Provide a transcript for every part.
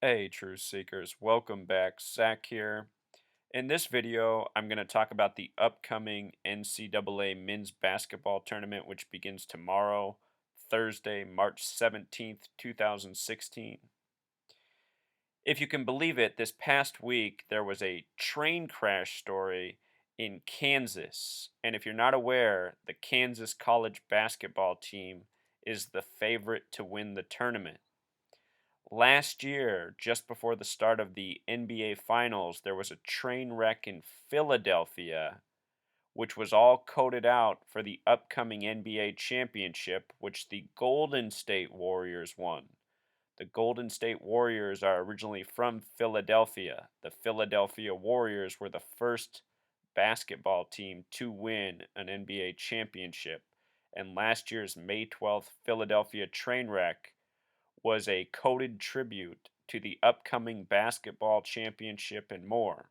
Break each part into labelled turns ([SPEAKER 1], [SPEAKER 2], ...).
[SPEAKER 1] Hey, Truth Seekers, welcome back. Zach here. In this video, I'm going to talk about the upcoming NCAA men's basketball tournament, which begins tomorrow, Thursday, March 17th, 2016. If you can believe it, this past week there was a train crash story in Kansas. And if you're not aware, the Kansas college basketball team is the favorite to win the tournament. Last year, just before the start of the NBA Finals, there was a train wreck in Philadelphia, which was all coded out for the upcoming NBA championship, which the Golden State Warriors won. The Golden State Warriors are originally from Philadelphia. The Philadelphia Warriors were the first basketball team to win an NBA championship, and last year's May 12th Philadelphia train wreck was a coded tribute to the upcoming basketball championship and more.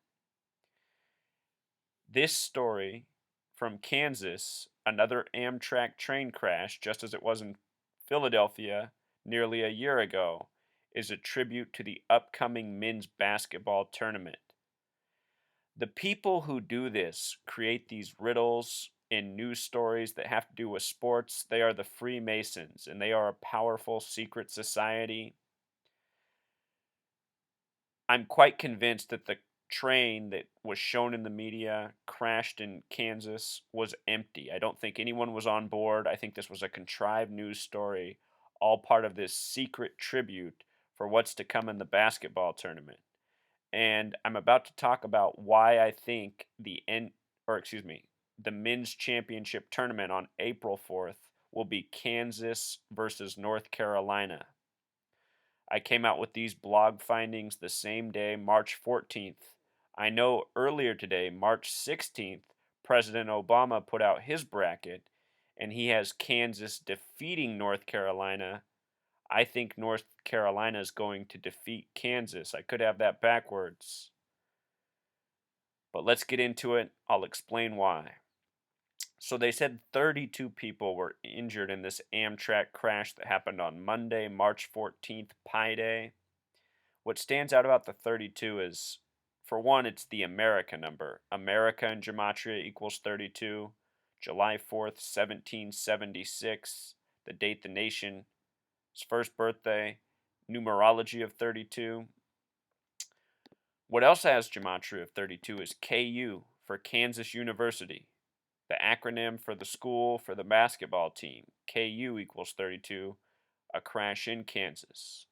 [SPEAKER 1] This story from Kansas, another Amtrak train crash, just as it was in Philadelphia nearly a year ago, is a tribute to the upcoming men's basketball tournament. The people who do this create these riddles in news stories that have to do with sports. They are the Freemasons, and they are a powerful secret society. I'm quite convinced that the train that was shown in the media crashed in Kansas was empty. I don't think anyone was on board. I think this was a contrived news story, all part of this secret tribute for what's to come in the basketball tournament. And I'm about to talk about why I think the men's championship tournament on April 4th will be Kansas versus North Carolina. I came out with these blog findings the same day, March 14th. I know earlier today, March 16th, President Obama put out his bracket, and he has Kansas defeating North Carolina. I think North Carolina is going to defeat Kansas. I could have that backwards. But let's get into it. I'll explain why. So they said 32 people were injured in this Amtrak crash that happened on Monday, March 14th, Pi Day. What stands out about the 32 is, for one, it's the America number. America in Gematria equals 32. July 4th, 1776, the date the nation's first birthday. Numerology of 32. What else has Gematria of 32 is KU for Kansas University. The acronym for the school for the basketball team. KU equals 32. A crash in Kansas.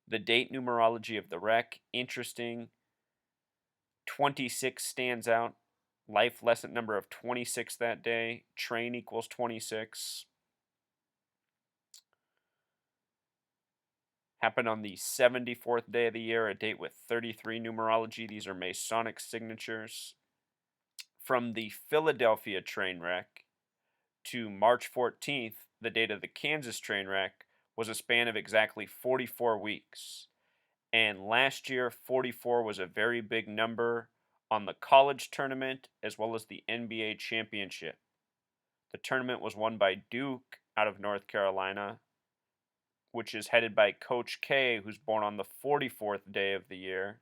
[SPEAKER 1] The date numerology of the wreck, interesting. 26 stands out. Life lesson number of 26 that day. Train equals 26. Happened on the 74th day of the year, a date with 33 numerology. These are Masonic signatures. From the Philadelphia train wreck to March 14th, the date of the Kansas train wreck, was a span of exactly 44 weeks. And last year, 44 was a very big number on the college tournament as well as the NBA championship. The tournament was won by Duke out of North Carolina, which is headed by Coach K, who's born on the 44th day of the year.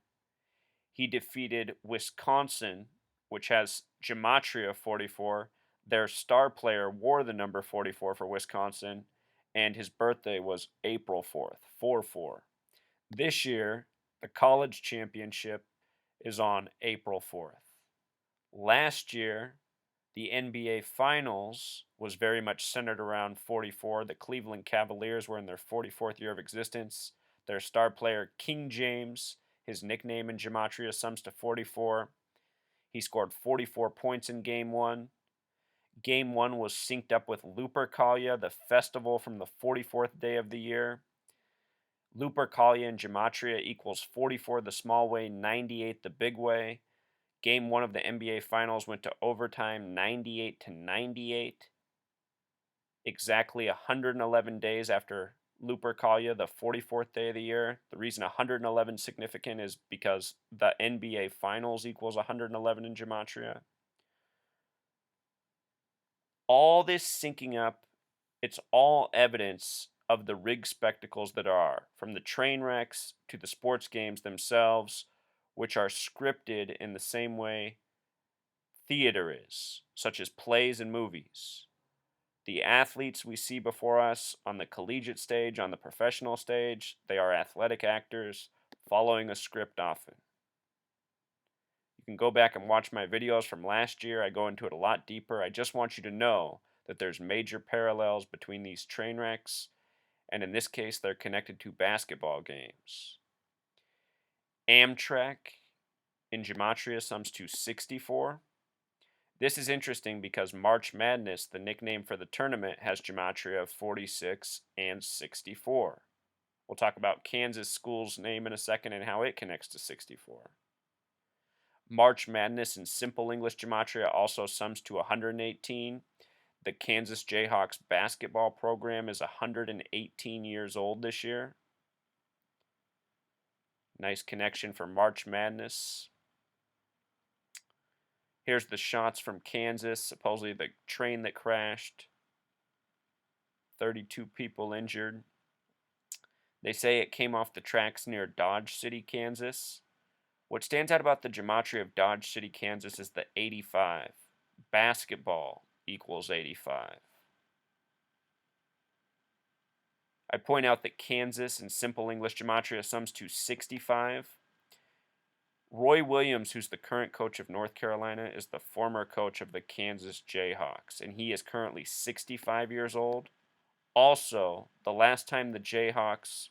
[SPEAKER 1] He defeated Wisconsin, which has Gematria 44. Their star player wore the number 44 for Wisconsin, and his birthday was April 4th, 4-4. This year, the college championship is on April 4th. Last year, the NBA Finals was very much centered around 44. The Cleveland Cavaliers were in their 44th year of existence. Their star player, King James, his nickname in Gematria sums to 44. He scored 44 points in Game 1. Game 1 was synced up with Lupercalia, the festival from the 44th day of the year. Lupercalia in Gematria equals 44 the small way, 98 the big way. Game 1 of the NBA Finals went to overtime 98-98. Exactly 111 days after Lupercalia, the 44th day of the year. The reason 111 is significant is because the NBA Finals equals 111 in Gematria. All this syncing up, it's all evidence of the rig spectacles that are, from the train wrecks to the sports games themselves, which are scripted in the same way theater is, such as plays and movies. The athletes we see before us on the collegiate stage, on the professional stage, they are athletic actors following a script often. You can go back and watch my videos from last year. I go into it a lot deeper. I just want you to know that there's major parallels between these train wrecks, and in this case, they're connected to basketball games. Amtrak in gematria sums to 64. This is interesting because March Madness, the nickname for the tournament, has gematria of 46 and 64. We'll talk about Kansas school's name in a second and how it connects to 64. March Madness in simple English gematria also sums to 118. The Kansas Jayhawks basketball program is 118 years old this year. Nice connection for March Madness. Here's the shots from Kansas, supposedly the train that crashed. 32 people injured. They say it came off the tracks near Dodge City, Kansas. What stands out about the gematria of Dodge City, Kansas is the 85. Basketball equals 85. I point out that Kansas in simple English gematria sums to 65. Roy Williams, who's the current coach of North Carolina, is the former coach of the Kansas Jayhawks, and he is currently 65 years old. Also, the last time the Jayhawks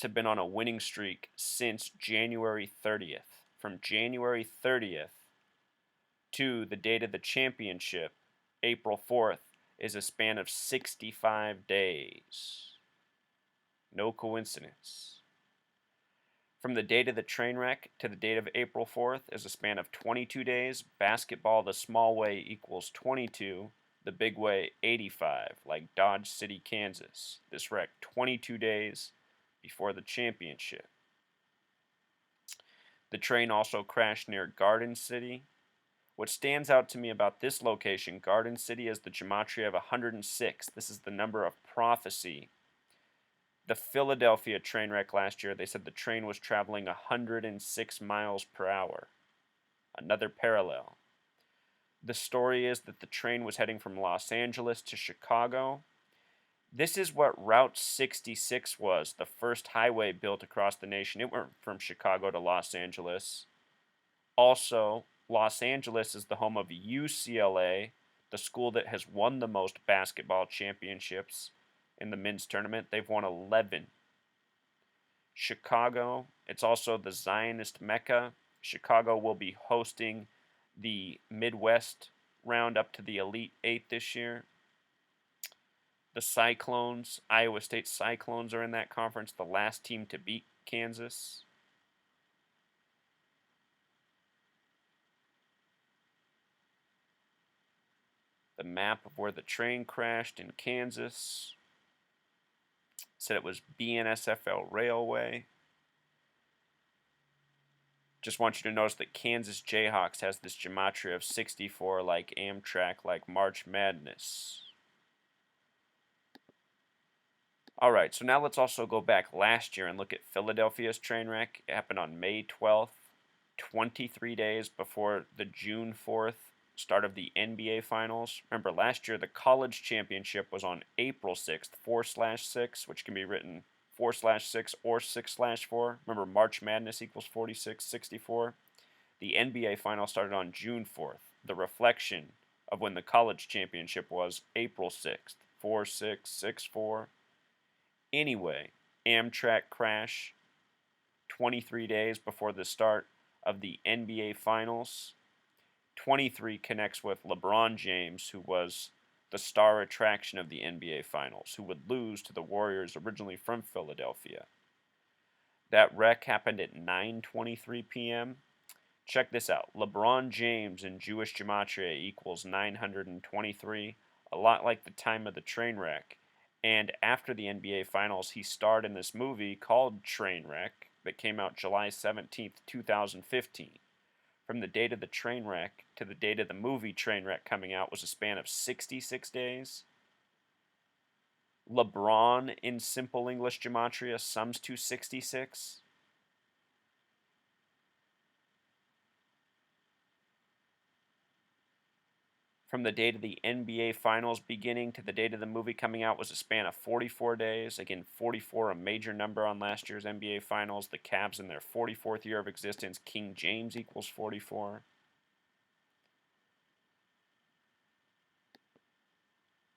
[SPEAKER 1] have been on a winning streak since January 30th. From January 30th to the date of the championship, April 4th, is a span of 65 days. No coincidence. From the date of the train wreck to the date of April 4th is a span of 22 days. Basketball, the small way, equals 22. The big way, 85, like Dodge City, Kansas. This wreck, 22 days before the championship. The train also crashed near Garden City. What stands out to me about this location, Garden City, is the gematria of 106. This is the number of prophecy. The Philadelphia train wreck last year, they said the train was traveling 106 miles per hour. Another parallel. The story is that the train was heading from Los Angeles to Chicago. This is what Route 66 was, the first highway built across the nation. It went from Chicago to Los Angeles. Also, Los Angeles is the home of UCLA, the school that has won the most basketball championships in the men's tournament. They've won 11. Chicago, it's also the Zionist Mecca. Chicago will be hosting the Midwest round up to the Elite Eight this year. The Cyclones, Iowa State Cyclones, are in that conference, the last team to beat Kansas. The map of where the train crashed in Kansas said it was BNSFL Railway. Just want you to notice that Kansas Jayhawks has this gematria of 64, like Amtrak, like March Madness. Alright, so now let's also go back last year and look at Philadelphia's train wreck. It happened on May 12th, 23 days before the June 4th start of the NBA Finals. Remember, last year the college championship was on April 6th, 4/6, which can be written 4/6 or 6/4. Remember, March Madness equals 46, 64. The NBA Finals started on June 4th. The reflection of when the college championship was April 6th, 4/6, 6/4. Anyway, Amtrak Crash, 23 days before the start of the NBA Finals. 23 connects with LeBron James, who was the star attraction of the NBA Finals, who would lose to the Warriors originally from Philadelphia. That wreck happened at 9:23 p.m. Check this out. LeBron James in Jewish gematria equals 923, a lot like the time of the train wreck. And after the NBA Finals, he starred in this movie called Trainwreck that came out July 17th, 2015. From the date of the train wreck to the date of the movie Trainwreck coming out was a span of 66 days. LeBron in simple English gematria sums to 66. From the date of the NBA Finals beginning to the date of the movie coming out was a span of 44 days. Again, 44, a major number on last year's NBA Finals. The Cavs in their 44th year of existence. King James equals 44.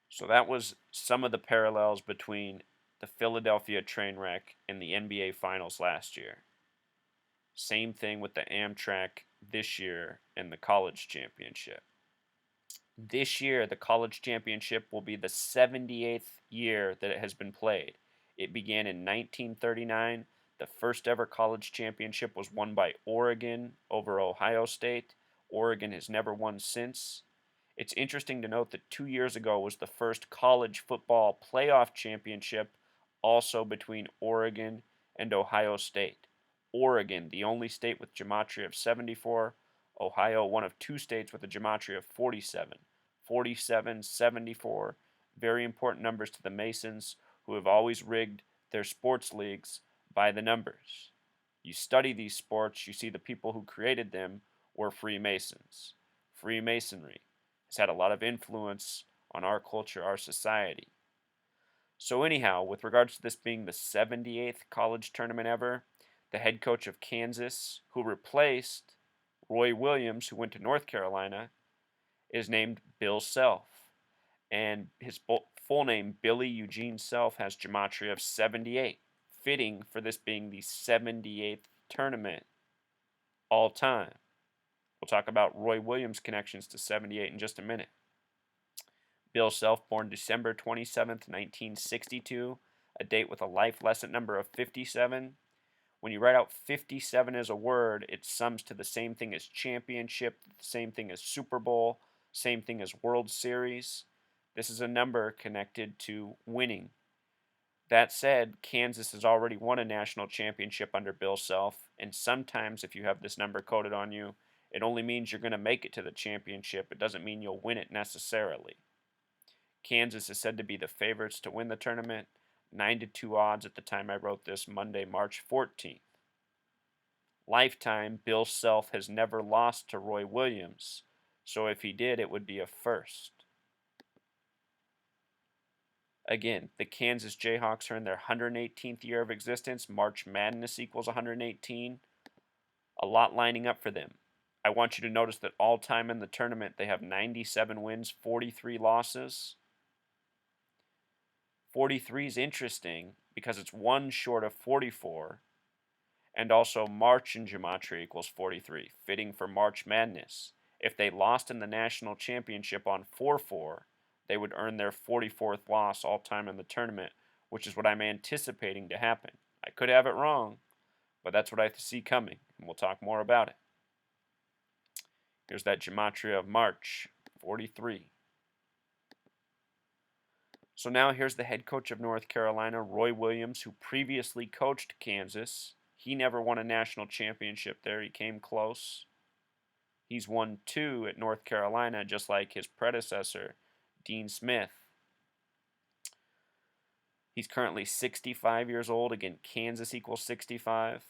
[SPEAKER 1] So that was some of the parallels between the Philadelphia train wreck and the NBA Finals last year. Same thing with the Amtrak this year and the college championship. This year, the college championship will be the 78th year that it has been played. It began in 1939. The first ever college championship was won by Oregon over Ohio State. Oregon has never won since. It's interesting to note that 2 years ago was the first college football playoff championship, also between Oregon and Ohio State. Oregon, the only state with gematria of 74. Ohio, one of two states with a gematria of 47. 47, 74, very important numbers to the Masons, who have always rigged their sports leagues by the numbers. You study these sports, you see the people who created them were Freemasons. Freemasonry has had a lot of influence on our culture, our society. So anyhow, with regards to this being the 78th college tournament ever, the head coach of Kansas, who replaced Roy Williams, who went to North Carolina, is named Bill Self. And his full name, Billy Eugene Self, has gematria of 78, fitting for this being the 78th tournament all time. We'll talk about Roy Williams' connections to 78 in just a minute. Bill Self, born December 27th, 1962, a date with a life lesson number of 57. When you write out 57 as a word, it sums to the same thing as championship, the same thing as Super Bowl, same thing as World Series. This is a number connected to winning. That said, Kansas has already won a national championship under Bill Self, and sometimes if you have this number coded on you, it only means you're going to make it to the championship. It doesn't mean you'll win it necessarily. Kansas is said to be the favorites to win the tournament, 9-2 odds at the time I wrote this, Monday, March 14th. Lifetime, Bill Self has never lost to Roy Williams, so if he did, it would be a first. Again, the Kansas Jayhawks are in their 118th year of existence. March Madness equals 118. A lot lining up for them. I want you to notice that all time in the tournament, they have 97 wins, 43 losses. 43 is interesting because it's one short of 44, and also March in gematria equals 43, fitting for March Madness. If they lost in the national championship on 4-4, they would earn their 44th loss all time in the tournament, which is what I'm anticipating to happen. I could have it wrong, but that's what I see coming, and we'll talk more about it. Here's that gematria of March, 43. So now here's the head coach of North Carolina, Roy Williams, who previously coached Kansas. He never won a national championship there. He came close. He's won 2 at North Carolina, just like his predecessor, Dean Smith. He's currently 65 years old. Again, Kansas equals 65.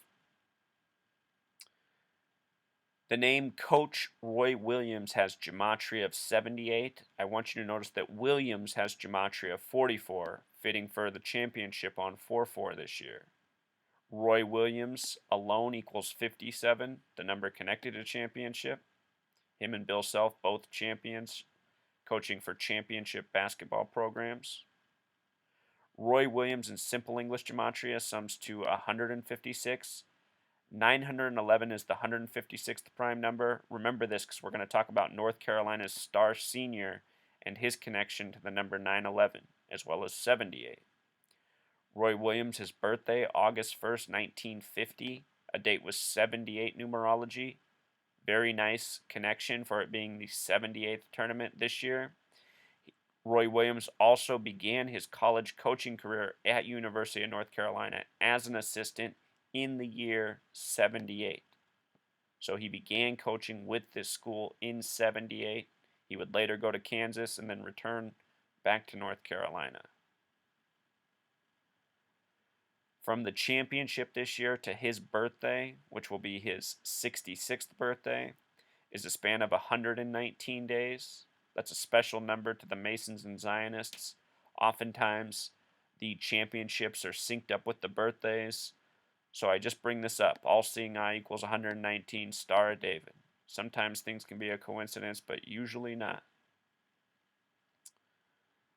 [SPEAKER 1] The name Coach Roy Williams has gematria of 78. I want you to notice that Williams has gematria of 44, fitting for the championship on 4-4 this year. Roy Williams alone equals 57, the number connected to championship. Him and Bill Self, both champions, coaching for championship basketball programs. Roy Williams in simple English gematria sums to 156. 911 is the 156th prime number. Remember this because we're going to talk about North Carolina's star senior and his connection to the number 911, as well as 78. Roy Williams, his birthday, August 1st, 1950, a date with 78 numerology. Very nice connection for it being the 78th tournament this year. Roy Williams also began his college coaching career at University of North Carolina as an assistant in the year 78. So he began coaching with this school in 78. He would later go to Kansas and then return back to North Carolina. From the championship this year to his birthday, which will be his 66th birthday, is a span of 119 days. That's a special number to the Masons and Zionists. Oftentimes, the championships are synced up with the birthdays. So I just bring this up. All seeing eye equals 119, Star of David. Sometimes things can be a coincidence, but usually not.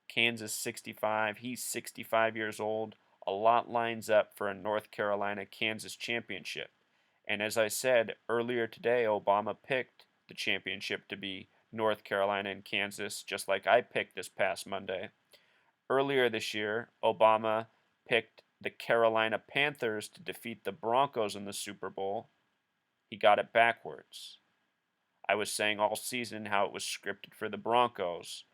[SPEAKER 1] Kansas 65. He's 65 years old. A lot lines up for a North Carolina Kansas championship. And as I said earlier today, Obama picked the championship to be North Carolina and Kansas, just like I picked this past Monday. Earlier this year, Obama picked the Carolina Panthers to defeat the Broncos in the Super Bowl. He got it backwards. I was saying all season how it was scripted for the Broncos.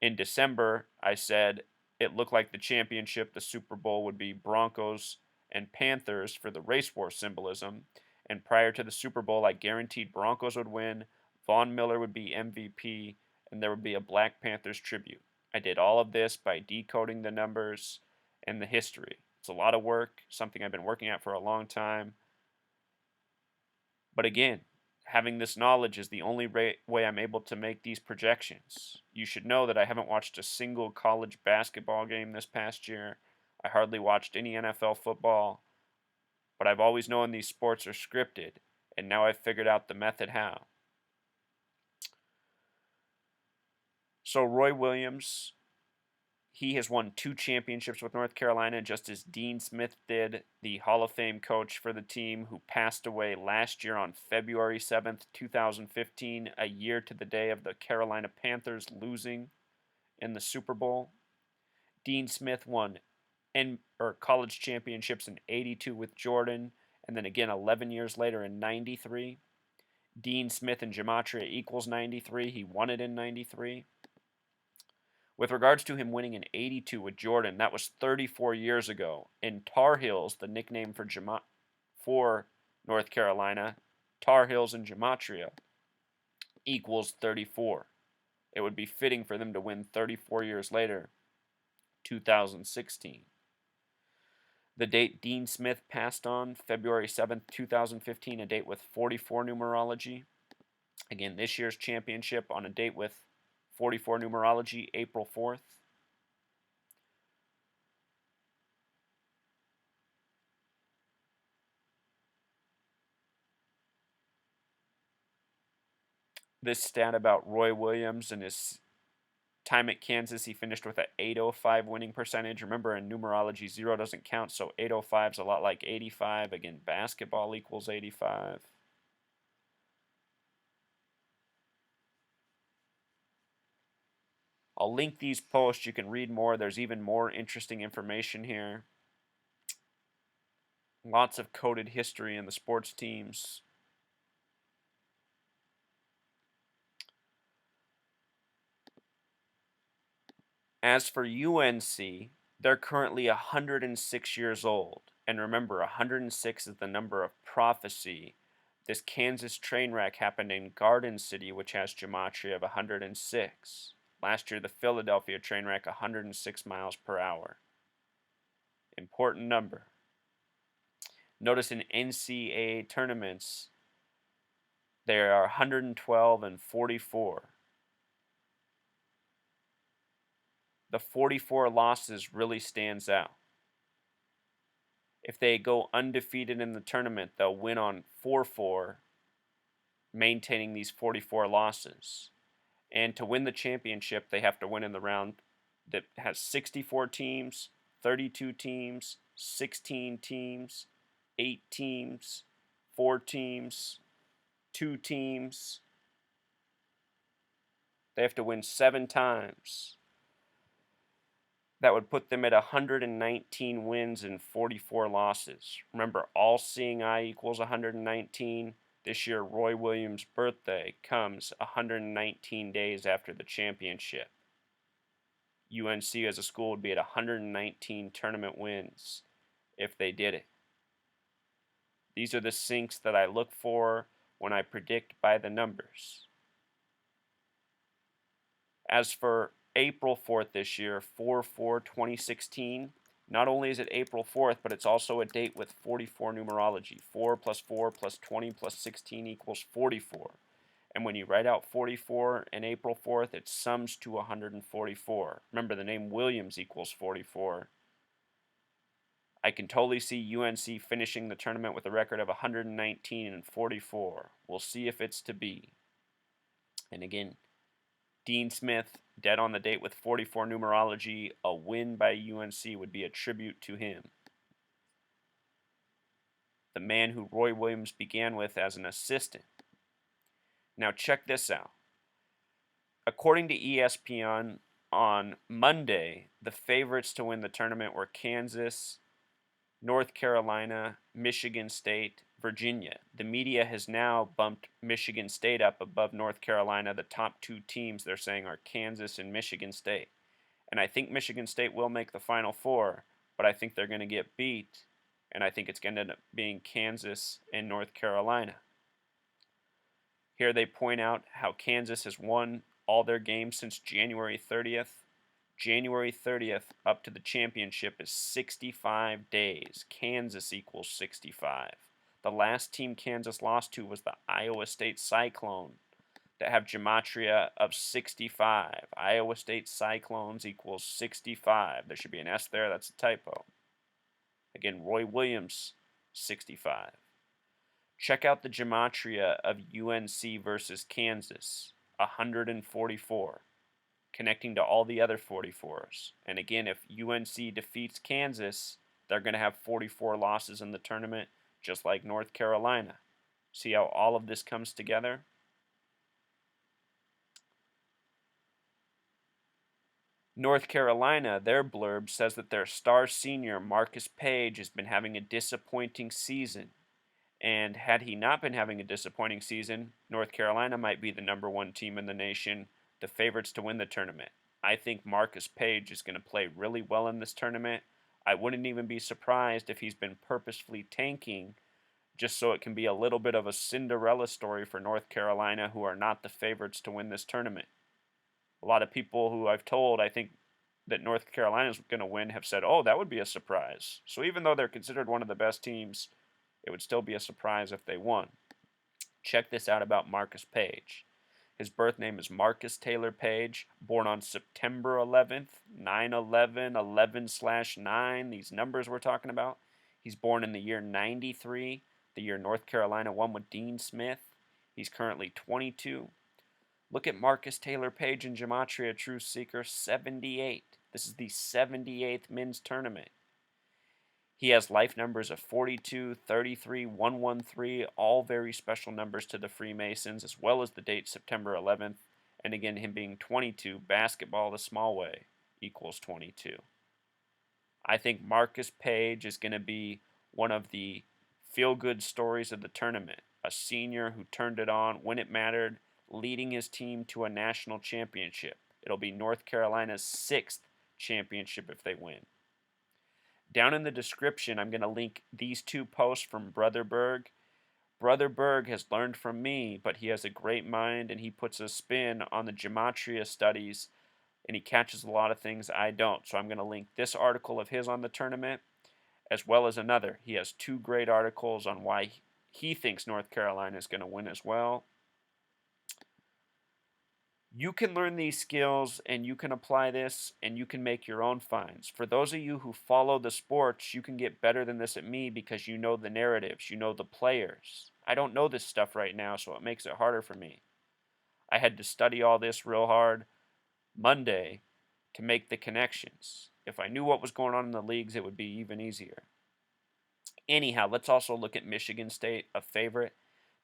[SPEAKER 1] In December, I said it looked like the championship, the Super Bowl, would be Broncos and Panthers for the race war symbolism. And prior to the Super Bowl, I guaranteed Broncos would win, Von Miller would be MVP, and there would be a Black Panthers tribute. I did all of this by decoding the numbers and the history. It's a lot of work, something I've been working at for a long time. But again, having this knowledge is the only way I'm able to make these projections. You should know that I haven't watched a single college basketball game this past year. I hardly watched any NFL football. But I've always known these sports are scripted, and now I've figured out the method how. So Roy Williams, he has won 2 championships with North Carolina, just as Dean Smith did, the Hall of Fame coach for the team who passed away last year on February 7th, 2015, a year to the day of the Carolina Panthers losing in the Super Bowl. Dean Smith won college championships in 82 with Jordan, and then again 11 years later in 93. Dean Smith and Gematria equals 93. He won it in 93. With regards to him winning in 82 with Jordan, that was 34 years ago. In Tar Heels, the nickname for North Carolina, Tar Heels and Gematria equals 34. It would be fitting for them to win 34 years later, 2016. The date Dean Smith passed on, February 7th, 2015, a date with 44 numerology. Again, this year's championship on a date with 44 numerology, April 4th. This stat about Roy Williams and his time at Kansas, he finished with an 805 winning percentage. Remember, in numerology, 0 doesn't count, so 805 is a lot like 85. Again, basketball equals 85. I'll link these posts. You can read more. There's even more interesting information here. Lots of coded history in the sports teams. As for UNC, they're currently 106 years old. And remember, 106 is the number of prophecy. This Kansas train wreck happened in Garden City, which has gematria of 106. Last year, the Philadelphia train wreck, 106 miles per hour. Important number. Notice in NCAA tournaments, there are 112 and 44. The 44 losses really stands out. If they go undefeated in the tournament, they'll win on 4-4, maintaining these 44 losses. And to win the championship, they have to win in the round that has 64 teams, 32 teams, 16 teams, 8 teams, 4 teams, 2 teams. They have to win 7 times. That would put them at 119 wins and 44 losses. Remember, all seeing eye equals 119. This year, Roy Williams' birthday comes 119 days after the championship. UNC as a school would be at 119 tournament wins if they did it. These are the syncs that I look for when I predict by the numbers. As for April 4th this year, 4/4/2016, Not only is it April 4th, but it's also a date with 44 numerology. 4 plus 4 plus 20 plus 16 equals 44. And when you write out 44 and April 4th, it sums to 144. Remember, the name Williams equals 44. I can totally see UNC finishing the tournament with a record of 119 and 44. We'll see if it's to be. And again, Dean Smith, dead on the date with 44 numerology. A win by UNC would be a tribute to him. The man who Roy Williams began with as an assistant. Now check this out. According to ESPN, on Monday, the favorites to win the tournament were Kansas, North Carolina, Michigan State, Virginia. The media has now bumped Michigan State up above North Carolina. The top two teams they're saying are Kansas and Michigan State. And I think Michigan State will make the Final Four, but I think they're going to get beat, and I think it's going to end up being Kansas and North Carolina. Here they point out how Kansas has won all their games since January 30th. January 30th up to the championship is 65 days. Kansas equals 65. The last team Kansas lost to was the Iowa State Cyclone that have gematria of 65. Iowa State Cyclones equals 65. There should be an S there. That's a typo. Again, Roy Williams, 65. Check out the gematria of UNC versus Kansas, 144. Connecting to all the other 44s. And again, if UNC defeats Kansas, they're going to have 44 losses in the tournament, just like North Carolina. See how all of this comes together? North Carolina, their blurb says that their star senior, Marcus Page, has been having a disappointing season. And had he not been having a disappointing season, North Carolina might be the number one team in the nation, the favorites to win the tournament. I think Marcus Page is going to play really well in this tournament. I wouldn't even be surprised if he's been purposefully tanking just so it can be a little bit of a Cinderella story for North Carolina, who are not the favorites to win this tournament. A lot of people who I've told I think that North Carolina is going to win have said, oh, that would be a surprise. So even though they're considered one of the best teams, it would still be a surprise if they won. Check this out about Marcus Page. His birth name is Marcus Taylor Page, born on September 11th, 9/11, 11/9, these numbers we're talking about. He's born in the year 93, the year North Carolina won with Dean Smith. He's currently 22. Look at Marcus Taylor Page in Gematria Truth Seeker, 78. This is the 78th men's tournament. He has life numbers of 42, 33, 113, all very special numbers to the Freemasons, as well as the date September 11th. And again, him being 22, basketball the small way equals 22. I think Marcus Page is going to be one of the feel-good stories of the tournament. A senior who turned it on when it mattered, leading his team to a national championship. It'll be North Carolina's 6th championship if they win. Down in the description, I'm going to link these two posts from Brother Berg. Brother Berg has learned from me, but he has a great mind, and he puts a spin on the gematria studies, and he catches a lot of things I don't. So I'm going to link this article of his on the tournament, as well as another. He has two great articles on why he thinks North Carolina is going to win as well. You can learn these skills and you can apply this and you can make your own finds. For those of you who follow the sports, you can get better than this at me because you know the narratives, you know the players. I don't know this stuff right now, so it makes it harder for me. I had to study all this real hard Monday to make the connections. If I knew what was going on in the leagues, it would be even easier. Anyhow, let's also look at Michigan State, a favorite.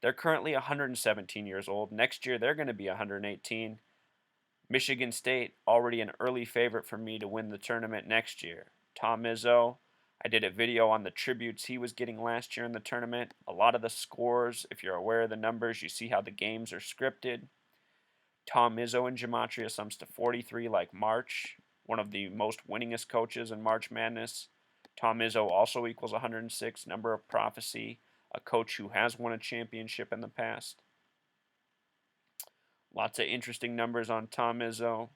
[SPEAKER 1] They're currently 117 years old. Next year, they're going to be 118. Michigan State, already an early favorite for me to win the tournament next year. Tom Izzo, I did a video on the tributes he was getting last year in the tournament. A lot of the scores, if you're aware of the numbers, you see how the games are scripted. Tom Izzo in Gematria sums to 43 like March, one of the most winningest coaches in March Madness. Tom Izzo also equals 106, number of prophecy, a coach who has won a championship in the past. Lots of interesting numbers on Tom Izzo.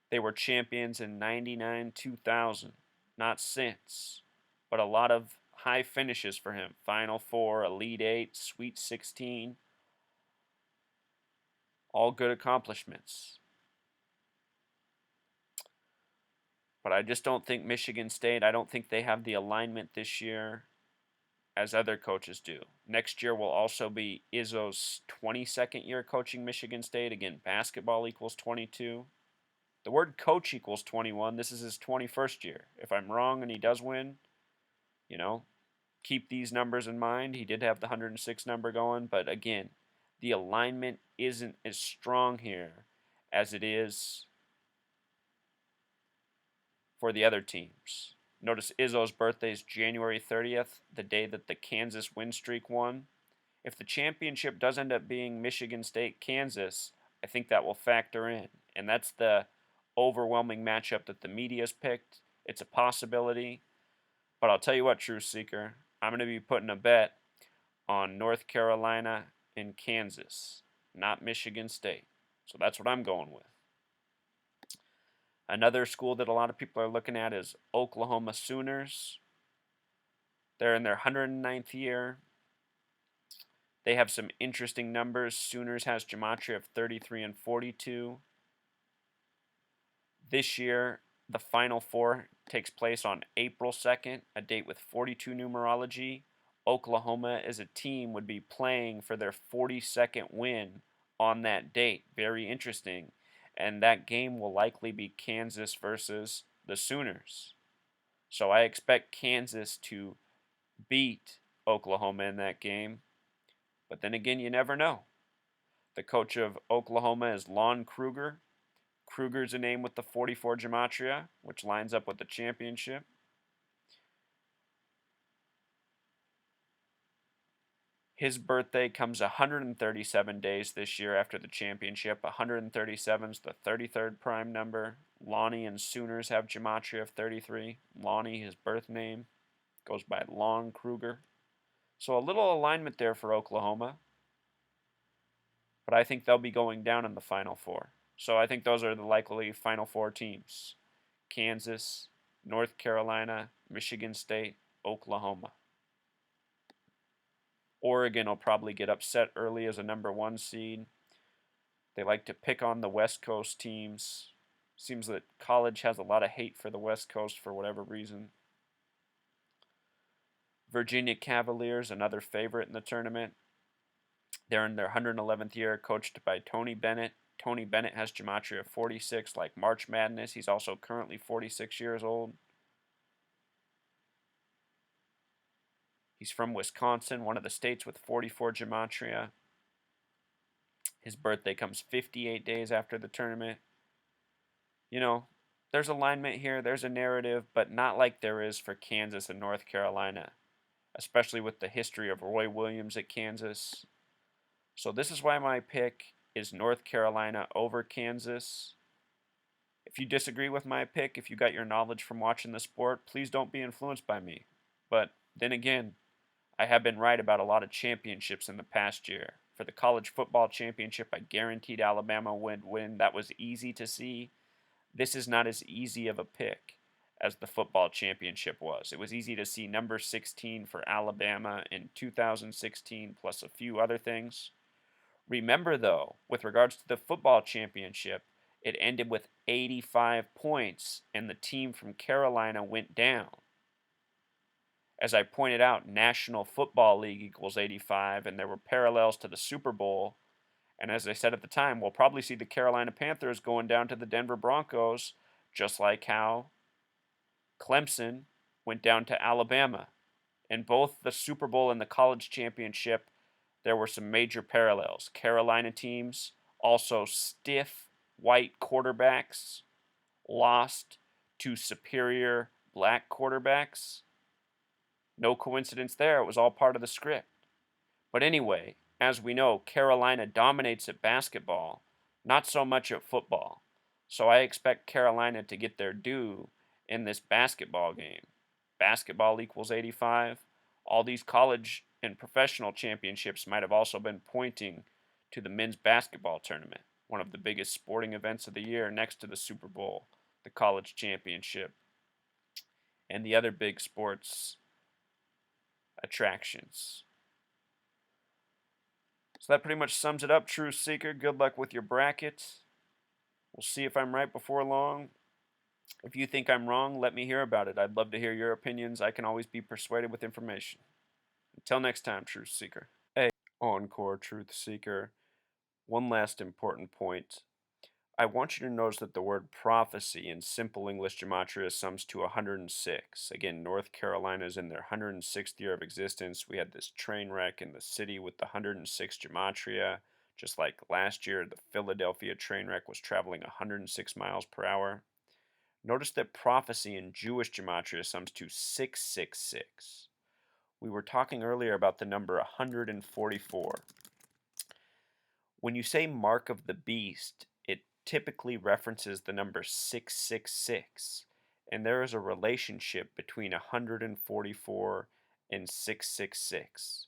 [SPEAKER 1] They were champions in 99, 2000. not since, but a lot of high finishes for him. Final Four, Elite Eight, Sweet 16, all good accomplishments. But I just don't think Michigan State, I don't think they have the alignment this year as other coaches do. Next year will also be Izzo's 22nd year coaching Michigan State. Again, basketball equals 22. The word coach equals 21. This is his 21st year. If I'm wrong and he does win, you know, keep these numbers in mind. He did have the 106 number going, but again, the alignment isn't as strong here as it is for the other teams. Notice Izzo's birthday is January 30th, the day that the Kansas win streak won. If the championship does end up being Michigan State Kansas, I think that will factor in. And that's the overwhelming matchup that the media's picked. It's a possibility. But I'll tell you what, Truth Seeker, I'm going to be putting a bet on North Carolina and Kansas, not Michigan State. So that's what I'm going with. Another school that a lot of people are looking at is Oklahoma Sooners. They're in their 109th year. They have some interesting numbers. Sooners has gematria of 33 and 42. This year, the Final Four takes place on April 2nd, a date with 42 numerology. Oklahoma as a team would be playing for their 42nd win on that date. Very interesting. And that game will likely be Kansas versus the Sooners. So I expect Kansas to beat Oklahoma in that game. But then again, you never know. The coach of Oklahoma is Lon Kruger. Kruger's a name with the 44 gematria, which lines up with the championship. His birthday comes 137 days this year after the championship. 137 is the 33rd prime number. Lonnie and Sooners have gematria of 33. Lonnie, his birth name, goes by Lon Kruger. So a little alignment there for Oklahoma. But I think they'll be going down in the Final Four. So I think those are the likely Final Four teams. Kansas, North Carolina, Michigan State, Oklahoma. Oregon will probably get upset early as a number 1 seed. They like to pick on the West Coast teams. Seems that college has a lot of hate for the West Coast for whatever reason. Virginia Cavaliers, another favorite in the tournament. They're in their 111th year, coached by Tony Bennett. Tony Bennett has gematria of 46, like March Madness. He's also currently 46 years old. He's from Wisconsin, one of the states with 44 gematria. His birthday comes 58 days after the tournament. You know, there's alignment here, there's a narrative, but not like there is for Kansas and North Carolina, especially with the history of Roy Williams at Kansas. So this is why my pick is North Carolina over Kansas. If you disagree with my pick, if you got your knowledge from watching the sport, please don't be influenced by me. But then again, I have been right about a lot of championships in the past year. For the college football championship, I guaranteed Alabama would win. That was easy to see. This is not as easy of a pick as the football championship was. It was easy to see number 16 for Alabama in 2016, plus a few other things. Remember, though, with regards to the football championship, it ended with 85 points, and the team from Carolina went down. As I pointed out, National Football League equals 85, and there were parallels to the Super Bowl. And as I said at the time, we'll probably see the Carolina Panthers going down to the Denver Broncos, just like how Clemson went down to Alabama. In both the Super Bowl and the college championship, there were some major parallels. Carolina teams, also stiff white quarterbacks, lost to superior black quarterbacks. No coincidence there. It was all part of the script. But anyway, as we know, Carolina dominates at basketball, not so much at football. So I expect Carolina to get their due in this basketball game. Basketball equals 85. All these college and professional championships might have also been pointing to the men's basketball tournament, one of the biggest sporting events of the year next to the Super Bowl, the college championship. and the other big sports attractions. So that pretty much sums it up, Truth Seeker. Good luck with your bracket. We'll see if I'm right before long. If you think I'm wrong, let me hear about it. I'd love to hear your opinions. I can always be persuaded with information. Until next time, Truth Seeker. Hey, Encore Truth Seeker. One last important point. I want you to notice that the word prophecy in simple English gematria sums to 106. Again, North Carolina is in their 106th year of existence. We had this train wreck in the city with the 106 gematria. Just like last year, the Philadelphia train wreck was traveling 106 miles per hour. Notice that prophecy in Jewish gematria sums to 666. We were talking earlier about the number 144. When you say mark of the beast, it typically references the number 666, and there is a relationship between 144 and 666.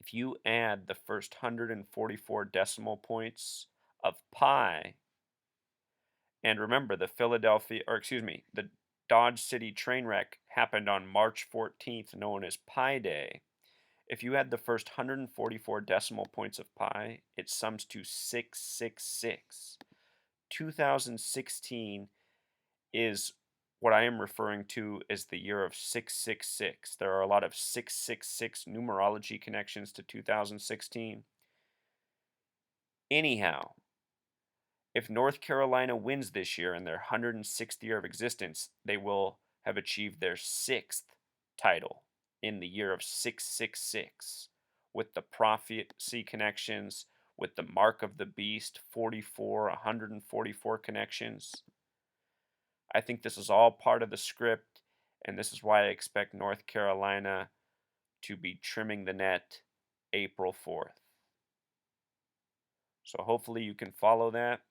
[SPEAKER 1] If you add the first 144 decimal points of pi, and remember the Dodge City train wreck happened on March 14th, known as Pi Day. If you add the first 144 decimal points of pi, it sums to 666. 2016 is what I am referring to as the year of 666. There are a lot of 666 numerology connections to 2016. Anyhow, if North Carolina wins this year in their 106th year of existence, they will have achieved their sixth title in the year of 666 with the prophecy connections, with the mark of the beast, 144 connections. I think this is all part of the script, and this is why I expect North Carolina to be trimming the net April 4th. So hopefully you can follow that.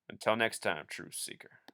[SPEAKER 1] Until next time, Truth Seeker.